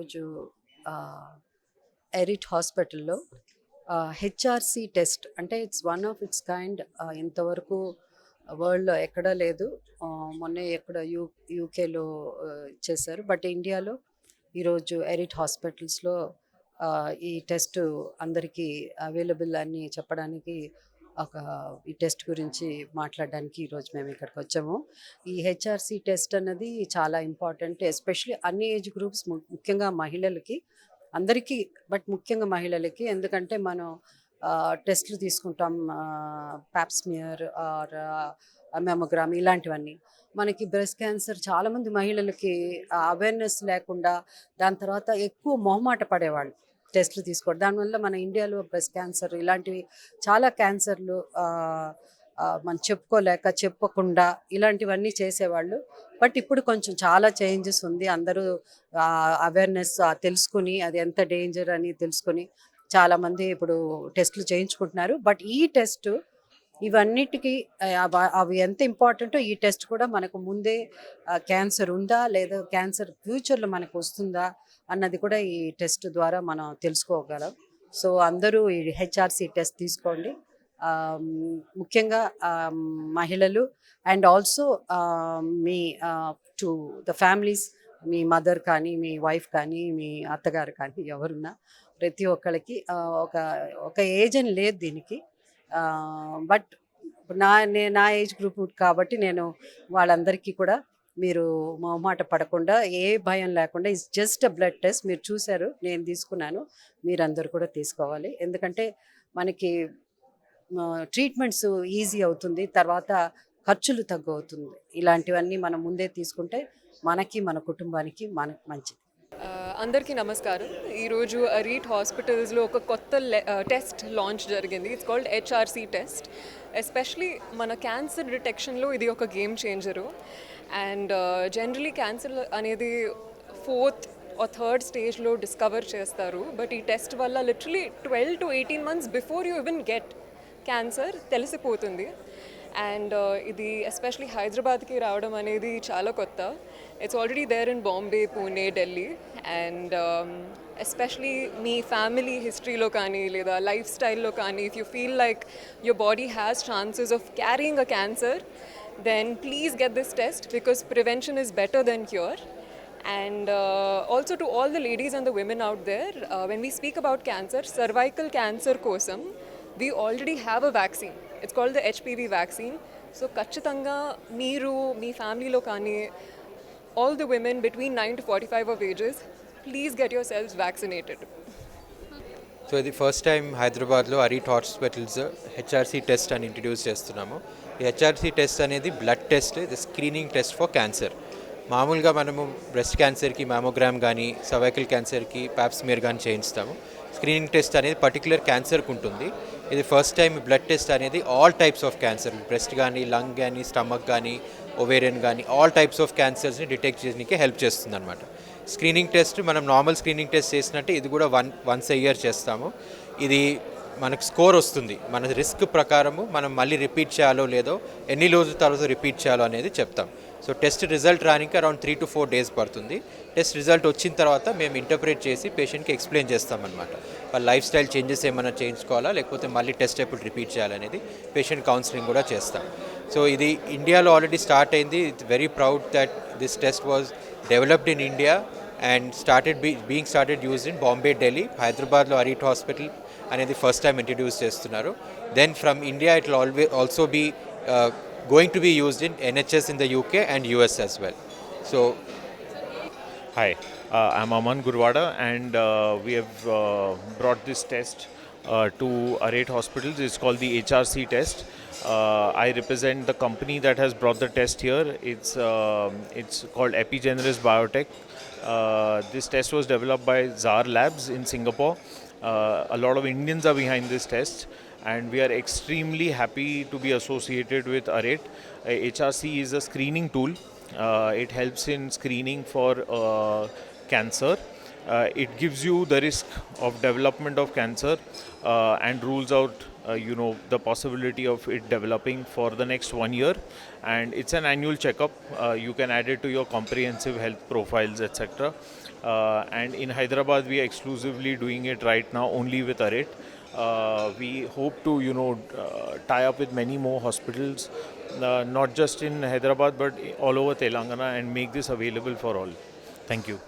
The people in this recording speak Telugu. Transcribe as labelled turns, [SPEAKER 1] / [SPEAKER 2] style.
[SPEAKER 1] ఈరోజు ఎరిట్ హాస్పిటల్లో హెచ్ఆర్సి టెస్ట్ అంటే it's one of it's kind. ఇంతవరకు వరల్డ్లో ఎక్కడా లేదు. మొన్నే ఎక్కడ యూకేలో చేశారు, బట్ ఇండియాలో ఈరోజు ఎరిట్ హాస్పిటల్స్లో ఈ టెస్ట్ అందరికీ అవైలబుల్ అని చెప్పడానికి ఈ టెస్ట్ గురించి మాట్లాడడానికి ఈరోజు మేము ఇక్కడికి వచ్చాము. ఈ హెచ్ఆర్సి టెస్ట్ అన్నది చాలా ఇంపార్టెంట్, ఎస్పెషలీ అన్ని ఏజ్ గ్రూప్స్, ముఖ్యంగా మహిళలకి, అందరికీ, బట్ ముఖ్యంగా మహిళలకి. ఎందుకంటే మనం టెస్ట్లు తీసుకుంటాం, ప్యాప్స్మియర్ ఆర్ మెమోగ్రామ్ ఇలాంటివన్నీ. మనకి బ్రెస్ట్ క్యాన్సర్ చాలామంది మహిళలకి అవేర్నెస్ లేకుండా, దాని తర్వాత ఎక్కువ మొహమాట పడేవాళ్ళు టెస్ట్లు తీసుకోవడం. దానివల్ల మన ఇండియాలో బ్రెస్ట్ క్యాన్సర్ ఇలాంటివి చాలా క్యాన్సర్లు మనం చెప్పకుండా ఇలాంటివన్నీ చేసేవాళ్ళు. బట్ ఇప్పుడు కొంచెం చాలా చేంజెస్ ఉంది. అందరూ అవేర్నెస్ తెలుసుకుని అది ఎంత డేంజర్ అని తెలుసుకుని చాలామంది ఇప్పుడు టెస్ట్లు చేయించుకుంటున్నారు. బట్ ఈ టెస్ట్ ఇవన్నిటికీ అవి ఎంత ఇంపార్టెంటో ఈ టెస్ట్ కూడా మనకు ముందే క్యాన్సర్ ఉందా లేదా క్యాన్సర్ ఫ్యూచర్లో మనకు వస్తుందా అన్నది కూడా ఈ టెస్ట్ ద్వారా మనం తెలుసుకోగలం. సో అందరూ ఈ హెచ్ఆర్సి టెస్ట్ తీసుకోండి, ముఖ్యంగా మహిళలు and also me to the families, me mother కానీ, మీ వైఫ్ కానీ, మీ అత్తగారు కానీ, ఎవరున్నా ప్రతి ఒక్కరికి ఒక ఏజ్ అని లేదు దీనికి. బట్ నా ఏజ్ గ్రూప్ కాబట్టి నేను వాళ్ళందరికీ కూడా మీరు మొహమాట పడకుండా, ఏ భయం లేకుండా, it's just a blood test. మీరు చూశారు, నేను తీసుకున్నాను, మీరందరూ కూడా తీసుకోవాలి. ఎందుకంటే మనకి ట్రీట్మెంట్స్ ఈజీ అవుతుంది, తర్వాత ఖర్చులు తగ్గు అవుతుంది. ఇలాంటివన్నీ మనం ముందే తీసుకుంటే మనకి, మన కుటుంబానికి మనకి మంచిది.
[SPEAKER 2] అందరికీ నమస్కారం. ఈరోజు అరీట్ హాస్పిటల్స్లో ఒక కొత్త టెస్ట్ లాంచ్ జరిగింది. It's called HRC test. Especially మన క్యాన్సర్ డిటెక్షన్లో ఇది ఒక game changer. And generally cancer అనేది 4th or 3rd స్టేజ్లో డిస్కవర్ చేస్తారు. బట్ ఈ టెస్ట్ వల్ల literally 12 to 18 months before you even get cancer తెలిసిపోతుంది. అండ్ ఇది ఎస్పెషలీ హైదరాబాద్కి రావడం అనేది చాలా కొత్త. It's already there in Bombay, Pune, Delhi. And especially మీ ఫ్యామిలీ హిస్టరీలో కానీ లేదా లైఫ్ స్టైల్లో కానీ, if you feel like your body has chances of carrying a cancer, then please get this test because prevention is better than cure. And also to all the ladies and the women out there, when we speak about cancer, cervical cancer kosam, we already have a vaccine. It's called the HPV vaccine. So kachitanga meeru mee family lo kani, all the women between 9 to 45 of ages, please get yourselves vaccinated.
[SPEAKER 3] So ఇది ఫస్ట్ టైం హైదరాబాద్లో అరీట్ హాస్పిటల్స్ హెచ్ఆర్సి టెస్ట్ అని ఇంట్రడ్యూస్ చేస్తున్నాము. ఈ హెచ్ఆర్సి టెస్ట్ అనేది బ్లడ్ టెస్ట్, ఇది స్క్రీనింగ్ టెస్ట్ ఫర్ క్యాన్సర్. మామూలుగా మనము బ్రెస్ట్ క్యాన్సర్కి మ్యామోగ్రామ్ కానీ, సర్వైకల్ క్యాన్సర్కి ప్యాప్స్మియర్ కానీ చేయిస్తాము. స్క్రీనింగ్ టెస్ట్ అనేది పర్టికులర్ క్యాన్సర్కి ఉంటుంది. ఇది ఫస్ట్ టైం బ్లడ్ టెస్ట్ అనేది all types of cancer, breast కానీ, లంగ్ కానీ, స్టమక్ కానీ, ఓవేరియన్ కానీ, ఆల్ టైప్స్ ఆఫ్ క్యాన్సర్స్ని డిటెక్ట్ చేయడానికి హెల్ప్ చేస్తుంది అనమాట. స్క్రీనింగ్ టెస్ట్ మనం నార్మల్ స్క్రీనింగ్ టెస్ట్ చేసినట్టు ఇది కూడా వన్స్ ఎ ఇయర్ చేస్తాము. ఇది మనకు స్కోర్ వస్తుంది, మన రిస్క్ ప్రకారము మనం మళ్ళీ రిపీట్ చేయాలో లేదో, ఎన్ని రోజుల తర్వాత రిపీట్ చేయాలో అనేది చెప్తాం. సో టెస్ట్ రిజల్ట్ రానికి అరౌండ్ 3 to 4 days పడుతుంది. టెస్ట్ రిజల్ట్ వచ్చిన తర్వాత మేము ఇంటర్ప్రేట్ చేసి పేషెంట్కి ఎక్స్ప్లెయిన్ చేస్తామన్నమాట. వాళ్ళ లైఫ్ స్టైల్ చేంజెస్ ఏమైనా చేయించుకోవాలా, లేకపోతే మళ్ళీ టెస్ట్ ఎప్పుడు రిపీట్ చేయాలనేది పేషెంట్ కౌన్సిలింగ్ కూడా చేస్తాం. సో ఇది ఇండియాలో ఆల్రెడీ స్టార్ట్ అయింది. It's very proud that this test was developed in India and being started used in Bombay, Delhi. హైదరాబాద్లో అరీట్ హాస్పిటల్ అనేది ఫస్ట్ టైం ఇంట్రడ్యూస్ చేస్తున్నారు. Then from India it will also be going to be used in NHS in the UK and US as well. So
[SPEAKER 4] hi, I'm Aman Gurwada and we have brought this test to Areight Hospitals. It's called the HRC test. I represent the company that has brought the test here. It's called Epigeneres Biotech. This test was developed by Zar Labs in Singapore. A lot of Indians are behind this test and we are extremely happy to be associated with Areight. HRC is a screening tool. It helps in screening for cancer. It gives you the risk of development of cancer and rules out the possibility of it developing for the next 1 year. And it's an annual checkup. You can add it to your comprehensive health profiles, etc. And in Hyderabad, we are exclusively doing it right now only with Aret. We hope to, tie up with many more hospitals, not just in Hyderabad but all over Telangana, and make this available for all. Thank you.